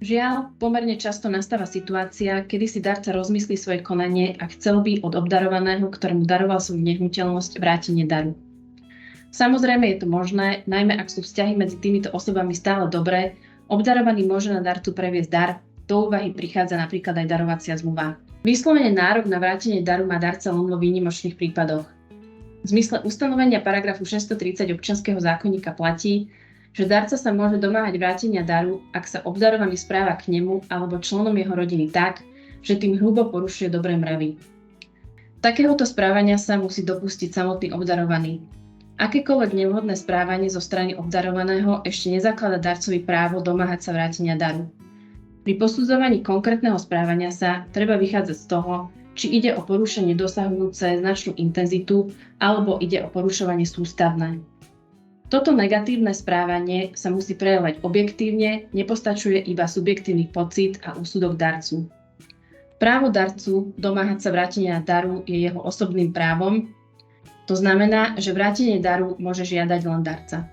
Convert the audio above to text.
Žiaľ, pomerne často nastáva situácia, kedy si darca rozmyslí svoje konanie a chcel by od obdarovaného, ktorému daroval svoju nehnuteľnosť, vrátenie daru. Samozrejme je to možné, najmä ak sú vzťahy medzi týmito osobami stále dobré, obdarovaný môže na darcu previesť dar, do úvahy prichádza napríklad aj darovacia zmluva. Vyslovene nárok na vrátenie daru má darca len vo výnimočných prípadoch. V zmysle ustanovenia paragrafu 630 občianskeho zákonníka platí, že darca sa môže domáhať vrátenia daru, ak sa obdarovaný správa k nemu alebo členom jeho rodiny tak, že tým hrubo porušuje dobré mravy. Takéhoto správania sa musí dopustiť samotný obdarovaný. Akékoľvek nevhodné správanie zo strany obdarovaného ešte nezaklada darcovi právo domáhať sa vrátenia daru. Pri posudzovaní konkrétneho správania sa treba vychádzať z toho, či ide o porušenie dosahujúce značnú intenzitu alebo ide o porušovanie sústavné. Toto negatívne správanie sa musí prejavovať objektívne, nepostačuje iba subjektívny pocit a úsudok darcu. Právo darcu domáhať sa vrátenia daru je jeho osobným právom, to znamená, že vrátenie daru môže žiadať len darca.